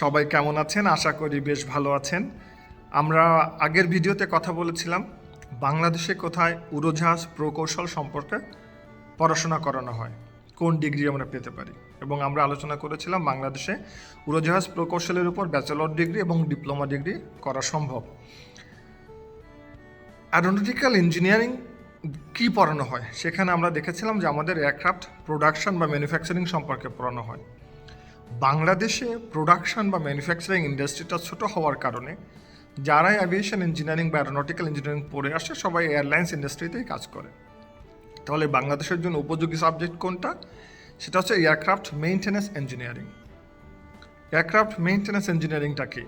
সবাই কেমন আছেন? আশা করি বেশ ভালো আছেন। আমরা আগের ভিডিওতে কথা বলেছিলাম বাংলাদেশে কোথায় উড়োজাহাজ প্রকৌশল সম্পর্কে পড়াশোনা করানো হয়, কোন ডিগ্রি আমরা পেতে পারি, এবং আমরা আলোচনা করেছিলাম বাংলাদেশে উড়োজাহাজ প্রকৌশলের উপর ব্যাচেলর ডিগ্রি এবং ডিপ্লোমা ডিগ্রি করা সম্ভব। অ্যারোনটিক্যাল ইঞ্জিনিয়ারিং কী পড়ানো হয় সেখানে আমরা দেখেছিলাম যে আমাদের এয়ারক্রাফট প্রোডাকশন বা ম্যানুফ্যাকচারিং সম্পর্কে পড়ানো হয়। বাংলাদেশে প্রোডাকশন বা ম্যানুফ্যাকচারিং ইন্ডাস্ট্রিটা ছোট হওয়ার কারণে যারাই অ্যাভিয়েশন ইঞ্জিনিয়ারিং বা অ্যারোনটিক্যাল ইঞ্জিনিয়ারিং পড়ে আসে সবাই এয়ারলাইন্স ইন্ডাস্ট্রিতেই কাজ করে। তাহলে বাংলাদেশের জন্য উপযোগী সাবজেক্ট কোনটা? সেটা হচ্ছে aircraft maintenance engineering. Aircraft maintenance ইঞ্জিনিয়ারিংটা কি?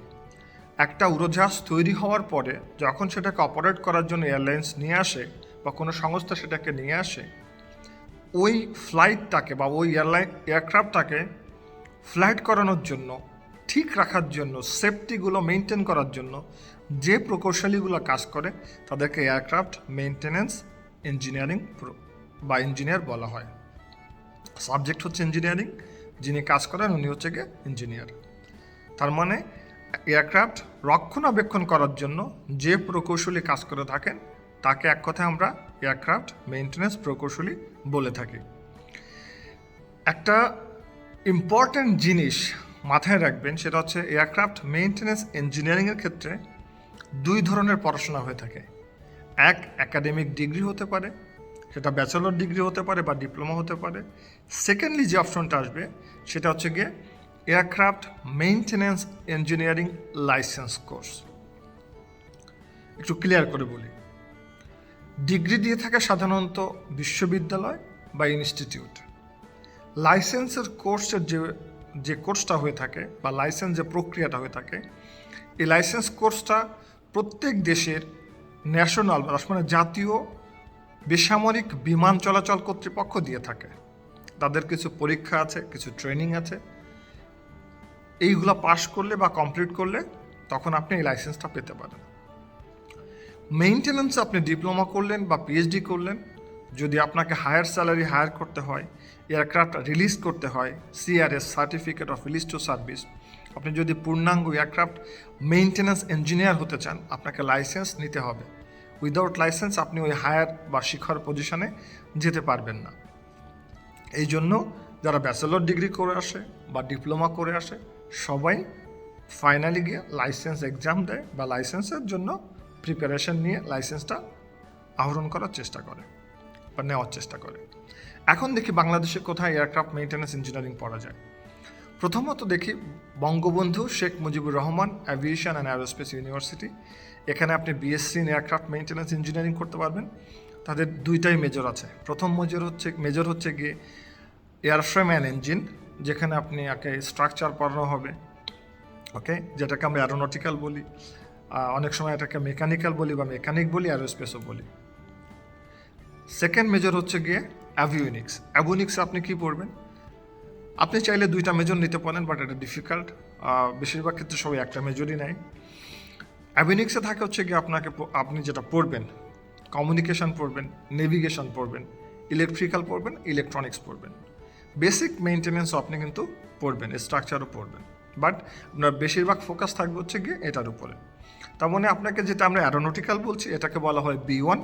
একটা উড়োজাহাজ তৈরি হওয়ার পরে যখন সেটাকে অপারেট করার জন্য এয়ারলাইন্স নিয়ে আসে বা কোনো সংস্থা সেটাকে নিয়ে আসে, ওই ফ্লাইটটাকে বা ওই এয়ারক্রাফটটাকে ফ্লাইট করানোর জন্য, ঠিক রাখার জন্য, সেফটিগুলো মেনটেন করার জন্য যে প্রকৌশলীগুলো কাজ করে তাদেরকে এয়ারক্রাফট মেইনটেন্যান্স ইঞ্জিনিয়ারিং বা ইঞ্জিনিয়ার বলা হয়। সাবজেক্ট হচ্ছে ইঞ্জিনিয়ারিং, যিনি কাজ করেন উনি হচ্ছে গিয়ে ইঞ্জিনিয়ার। তার মানে এয়ারক্রাফট রক্ষণাবেক্ষণ করার জন্য যে প্রকৌশলী কাজ করে থাকেন তাকে এক কথায় আমরা এয়ারক্রাফট মেইনটেন্যান্স প্রকৌশলী বলে থাকি। একটা ইম্পর্ট্যান্ট জিনিস মাথায় রাখবেন, সেটা হচ্ছে এয়ারক্রাফট মেইনটেন্যান্স ইঞ্জিনিয়ারিংয়ের ক্ষেত্রে দুই ধরনের পড়াশোনা হয়ে থাকে। এক, একাডেমিক ডিগ্রি হতে পারে, সেটা ব্যাচেলর ডিগ্রি হতে পারে বা ডিপ্লোমা হতে পারে। সেকেন্ডলি যে অপশনটা আসবে সেটা হচ্ছে গিয়ে aircraft maintenance engineering licence course. একটু ক্লিয়ার করে বলি, ডিগ্রি দিয়ে থাকে সাধারণত বিশ্ববিদ্যালয় বা ইনস্টিটিউট। লাইসেন্সের কোর্সের যে কোর্সটা হয়ে থাকে বা লাইসেন্স যে প্রক্রিয়াটা হয়ে থাকে, এই লাইসেন্স কোর্সটা প্রত্যেক দেশের ন্যাশনাল মানে জাতীয় বেসামরিক বিমান চলাচল কর্তৃপক্ষ দিয়ে থাকে। তাদের কিছু পরীক্ষা আছে, কিছু ট্রেনিং আছে, এইগুলো পাশ করলে বা কমপ্লিট করলে তখন আপনি এই লাইসেন্সটা পেতে পারেন। মেইনটেন্যান্সে আপনি ডিপ্লোমা করলেন বা পিএইচডি করলেন, যদি আপনাকে হায়ার স্যালারি হায়ার করতে হয়, এয়ারক্রাফট রিলিজ করতে হয়, CRS certificate of release to service, আপনি যদি পূর্ণাঙ্গ এয়ারক্রাফট মেইনটেন্যান্স ইঞ্জিনিয়ার হতে চান আপনাকে লাইসেন্স নিতে হবে। উইদাউট লাইসেন্স আপনি ওই হায়ার বা শিক্ষার পজিশনে যেতে পারবেন না। এই জন্য যারা ব্যাচেলর ডিগ্রি করে আসে বা ডিপ্লোমা করে আসে সবাই ফাইনালি গিয়ে লাইসেন্স এক্সাম দেয় বা লাইসেন্সের জন্য প্রিপারেশন নিয়ে লাইসেন্সটা আহরণ করার চেষ্টা করে বা নেওয়ার চেষ্টা করে। এখন দেখি বাংলাদেশে কোথায় এয়ারক্রাফট মেইনটেন্যান্স ইঞ্জিনিয়ারিং পড়া যায়। প্রথমত দেখি Bangabandhu Sheikh Mujibur Rahman aviation and aerospace university. এখানে আপনি BSc in aircraft maintenance engineering করতে পারবেন। তাদের দুইটাই মেজর আছে। প্রথম মেজর হচ্ছে গিয়ে এয়ারফ্রেম অ্যান্ড ইঞ্জিন, যেখানে আপনি একে স্ট্রাকচার পড়ানো হবে, ওকে, যেটাকে আমরা অ্যারোনটিক্যাল বলি, অনেক সময় এটাকে মেকানিক্যাল বলি বা মেকানিক বলি, অ্যারোস্পেসও বলি। সেকেন্ড মেজর হচ্ছে গিয়ে অ্যাভিওনিক্স। অ্যাভিওনিক্সে আপনি কি পড়বেন? আপনি চাইলে দুইটা মেজর নিতে পারেন, বাট এটা ডিফিকাল্ট। বেশিরভাগ ক্ষেত্রে সবাই একটা মেজরই নেয়। অ্যাভিওনিক্সে থাকে হচ্ছে গিয়ে আপনি যেটা পড়বেন, কমিউনিকেশন পড়বেন, নেভিগেশন পড়বেন, ইলেকট্রিক্যাল পড়বেন, ইলেকট্রনিক্স পড়বেন। বেসিক মেইনটেন্যান্সও আপনি কিন্তু পড়বেন, স্ট্রাকচারও পড়বেন, বাট আপনার বেশিরভাগ ফোকাস থাকবে হচ্ছে গিয়ে এটার উপরে। তার মানে আপনাকে যেটা আমরা অ্যারোনটিক্যাল বলছি এটাকে বলা হয় B1,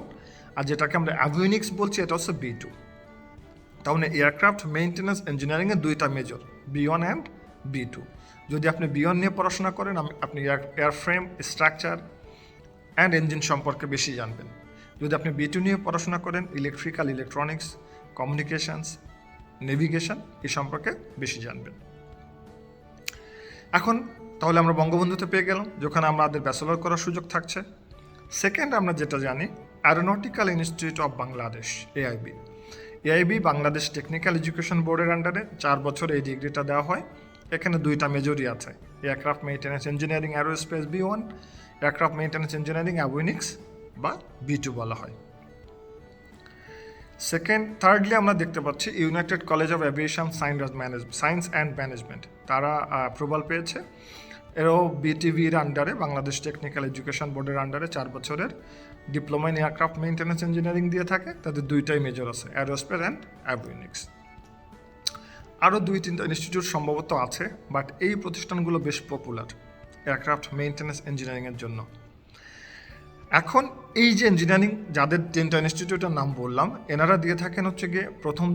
আর যেটাকে আমরা অ্যাভিওনিক্স বলছি এটা হচ্ছে B2। তার মানে এয়ারক্রাফট মেইনটেন্যান্স ইঞ্জিনিয়ারিংয়ের দুইটা মেজর, B1 অ্যান্ড B2। যদি আপনি B1 নিয়ে পড়াশোনা করেন আপনি এয়ারফ্রেম, স্ট্রাকচার অ্যান্ড ইঞ্জিন সম্পর্কে বেশি জানবেন। যদি আপনি B2 নিয়ে পড়াশোনা করেন ইলেকট্রিক্যাল, ইলেকট্রনিক্স, কমিউনিকেশনস, নেভিগেশন এই সম্পর্কে বেশি জানবেন। এখন তাহলে আমরা বঙ্গবন্ধুতে পেয়ে গেলাম, যেখানে আমাদের ব্যাচেলর করার সুযোগ থাকছে। সেকেন্ড আমরা যেটা জানি, aeronautical institute of Bangladesh, AIB Bangladesh technical education বোর্ডের আন্ডারে 4 বছর এই ডিগ্রিটা দেওয়া হয়। এখানে দুইটা মেজরই আছে, aircraft maintenance engineering aerospace B1, aircraft maintenance engineering avionics বা B2 বলা হয়। থার্ডলি আমরা দেখতে পাচ্ছি United college of aviation science and management, তারা অ্যাপ্রুভাল পেয়েছে। এরও বিটিভির আন্ডারে, বাংলাদেশ টেকনিক্যাল এডুকেশন বোর্ডের আন্ডারে 4 বছরের diploma in aircraft maintenance engineering দিয়ে থাকে। তাদের দুইটাই মেজর আছে, অ্যারোস্পেস অ্যান্ড অ্যাভিওনিক্স। আরও 2-3টা ইনস্টিটিউট সম্ভবত আছে, বাট এই প্রতিষ্ঠানগুলো বেশ পপুলার এয়ারক্রাফট মেইনটেন্যান্স ইঞ্জিনিয়ারিংয়ের জন্য। এখন এই যে ইঞ্জিনিয়ারিং যাদের 3টা ইনস্টিটিউটের নাম বললাম, এনারা দিয়ে থাকেন হচ্ছে গিয়ে প্রথম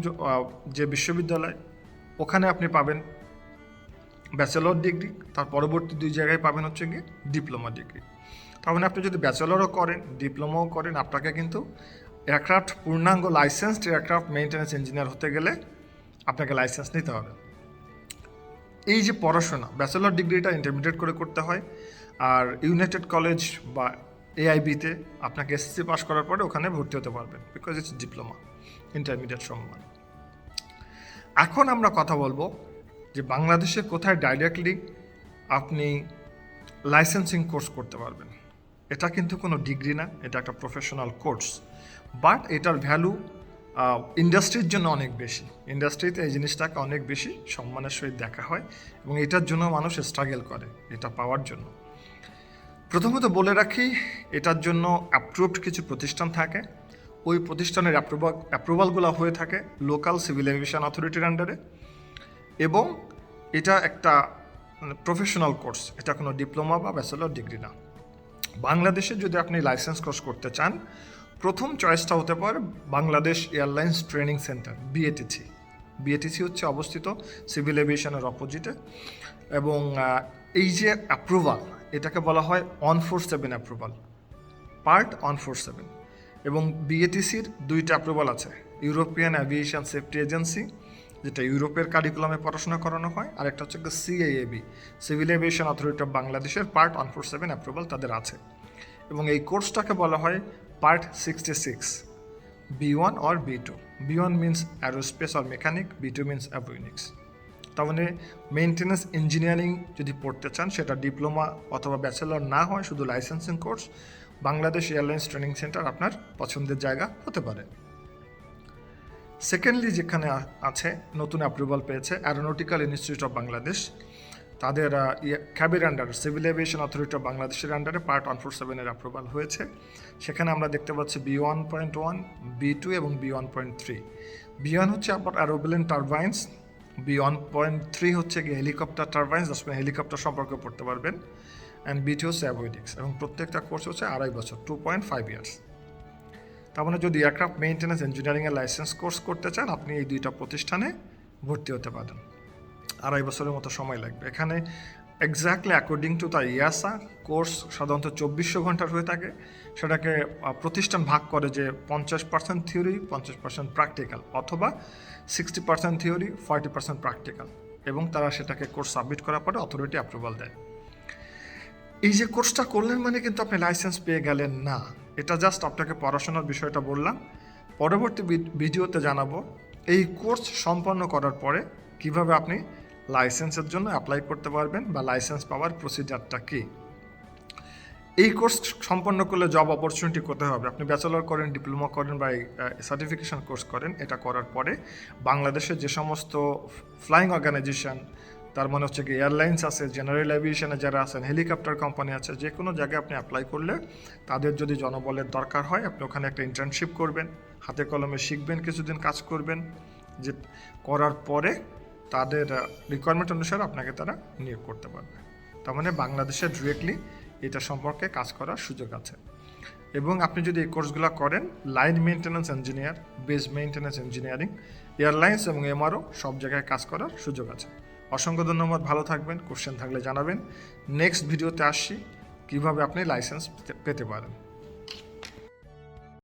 যে বিশ্ববিদ্যালয়, ওখানে আপনি পাবেন ব্যাচেলর ডিগ্রি, তার পরবর্তী 2 জায়গায় পাবেন হচ্ছে গিয়ে ডিপ্লোমা ডিগ্রি। তার মানে আপনি যদি ব্যাচেলরও করেন, ডিপ্লোমাও করেন, আপনাকে কিন্তু এয়ারক্রাফট পূর্ণাঙ্গ লাইসেন্সড এয়ারক্রাফট মেইনটেন্যান্স ইঞ্জিনিয়ার হতে গেলে আপনাকে লাইসেন্স নিতে হবে। এই যে পড়াশোনা, ব্যাচেলর ডিগ্রিটা ইন্টারমিডিয়েট করে করতে হয়, আর ইউনাইটেড কলেজ বা এআইবিতে আপনাকে এসএসসি পাস করার পরে ওখানে ভর্তি হতে পারবেন, বিকজ ইটস ডিপ্লোমা, ইন্টারমিডিয়েট সমান। এখন আমরা কথা বলবো যে বাংলাদেশে কোথায় ডাইরেক্টলি আপনি লাইসেন্সিং কোর্স করতে পারবেন। এটা কিন্তু কোনো ডিগ্রি না, এটা একটা প্রফেশনাল কোর্স, বাট এটার ভ্যালু ইন্ডাস্ট্রির জন্য অনেক বেশি। ইন্ডাস্ট্রিতে এই জিনিসটাকে অনেক বেশি সম্মানের সহিত দেখা হয় এবং এটার জন্য মানুষ স্ট্রাগল করে এটা পাওয়ার জন্য। প্রথমত বলে রাখি, এটার জন্য অ্যাপ্রুভড কিছু প্রতিষ্ঠান থাকে, ওই প্রতিষ্ঠানের অ্যাপ্রুভালগুলো হয়ে থাকে লোকাল সিভিল এভিয়েশন অথরিটির আন্ডারে, এবং এটা একটা প্রফেশনাল কোর্স, এটা কোনো ডিপ্লোমা বা ব্যাচেলর ডিগ্রি না। বাংলাদেশে যদি আপনি লাইসেন্স কোর্স করতে চান, প্রথম চয়েসটা হতে পারে Bangladesh airlines training centre, BRTC. BRTC হচ্ছে অবস্থিত সিভিল এভিয়েশনের অপোজিটে, এবং এই যে অ্যাপ্রুভাল, এটাকে বলা হয় 147 অ্যাপ্রুভাল, পার্ট 147। এবং বিএটিসির 2টা অ্যাপ্রুভাল আছে, ইউরোপিয়ান অ্যাভিয়েশন সেফটি এজেন্সি, যেটা ইউরোপের কারিকুলামে পড়াশোনা করানো হয়, আর একটা হচ্ছে সিএএবি, সিভিল এভিয়েশন অথরিটি অফ বাংলাদেশের পার্ট 147 অ্যাপ্রুভাল তাদের আছে। এবং এই কোর্সটাকে বলা হয় part 66, B1 or B2. B1 means Aerospace or Mechanic, B2 means Avionics. তার মানে মেইনটেন্যান্স ইঞ্জিনিয়ারিং যদি পড়তে চান, সেটা ডিপ্লোমা অথবা ব্যাচেলর না হয়, শুধু licensing course, Bangladesh airlines training centre আপনার পছন্দের জায়গা হতে পারে। সেকেন্ডলি যেখানে আছে, নতুন অ্যাপ্রুভাল পেয়েছে অ্যারোনটিক্যাল ইনস্টিটিউট অফ বাংলাদেশ, তাদের ক্যাবির আন্ডারে সিভিল এভিয়েশন অথরিটি অফ বাংলাদেশের আন্ডারে পার্ট 147 অ্যাপ্রুভাল হয়েছে। সেখানে আমরা দেখতে পাচ্ছি B1.1, B2 এবং B1.3। B1 হচ্ছে আপনার অ্যারোপ্লেন টারবাইন্স, B1.3 হচ্ছে গিয়ে হেলিকপ্টার টারবাইন্স, আপনি হেলিকপ্টার সম্পর্কে পড়তে পারবেন, অ্যান্ড B2 হচ্ছে অ্যাভিওনিক্স, এবং প্রত্যেকটা কোর্স হচ্ছে 2.5 বছর, 2.5 ইয়ার্স। তার মানে যদি এয়ারক্রাফট মেইনটেন্যান্স ইঞ্জিনিয়ারিংয়ের লাইসেন্স কোর্স করতে চান, আপনি এই 2টা প্রতিষ্ঠানে ভর্তি হতে পারেন। 2.5 বছরের মতো সময় লাগবে। এখানে exactly according to the EASA course সাধারণত 2400 ঘন্টার হয়ে থাকে। সেটাকে প্রতিষ্ঠান ভাগ করে যে 50% থিওরি, 50% প্র্যাকটিক্যাল, অথবা 60% থিওরি, 40% প্র্যাকটিক্যাল, এবং তারা সেটাকে কোর্স সাবমিট করার পরে অথরিটি অ্যাপ্রুভাল দেয়। এই যে কোর্সটা করলেন মানে কিন্তু আপনি লাইসেন্স পেয়ে গেলেন না, এটা জাস্ট আপনাকে পড়াশোনার বিষয়টা বললাম। পরবর্তী ভিডিওতে জানাবো এই কোর্স সম্পন্ন করার পরে কিভাবে আপনি লাইসেন্সের জন্য অ্যাপ্লাই করতে পারবেন বা লাইসেন্স পাওয়ার প্রসিজারটা কী। এই কোর্স সম্পন্ন করলে জব অপরচুনিটি কোথায় হবে? আপনি ব্যাচেলর করেন, ডিপ্লোমা করেন বা সার্টিফিকেশন কোর্স করেন, এটা করার পরে বাংলাদেশের যে সমস্ত ফ্লাইং অর্গানাইজেশন, তার মানে হচ্ছে কি এয়ারলাইন্স আছে, জেনারেল এভিয়েশনে যারা আছেন, হেলিকপ্টার কোম্পানি আছে, যে কোনো জায়গায় আপনি অ্যাপ্লাই করলে তাদের যদি জনবলের দরকার হয়, আপনি ওখানে একটা ইন্টার্নশিপ করবেন, হাতে কলমে শিখবেন, কিছুদিন কাজ করবেন, যে করার পরে তাদের রিকোয়ারমেন্ট অনুসারে আপনাকে তারা নিয়োগ করতে পারবে। তার মানে বাংলাদেশে ডিরেক্টলি এটা সম্পর্কে কাজ করার সুযোগ আছে। এবং আপনি যদি এই কোর্সগুলো করেন, line maintenance engineer, base maintenance engineering, airlines এবং এমআরও সব জায়গায় কাজ করার সুযোগ আছে। অসংখ্য ধন্যবাদ, ভালো থাকবেন। কোশ্চেন থাকলে জানাবেন। নেক্সট ভিডিওতে আসছি কীভাবে আপনি লাইসেন্স পেতে পারেন।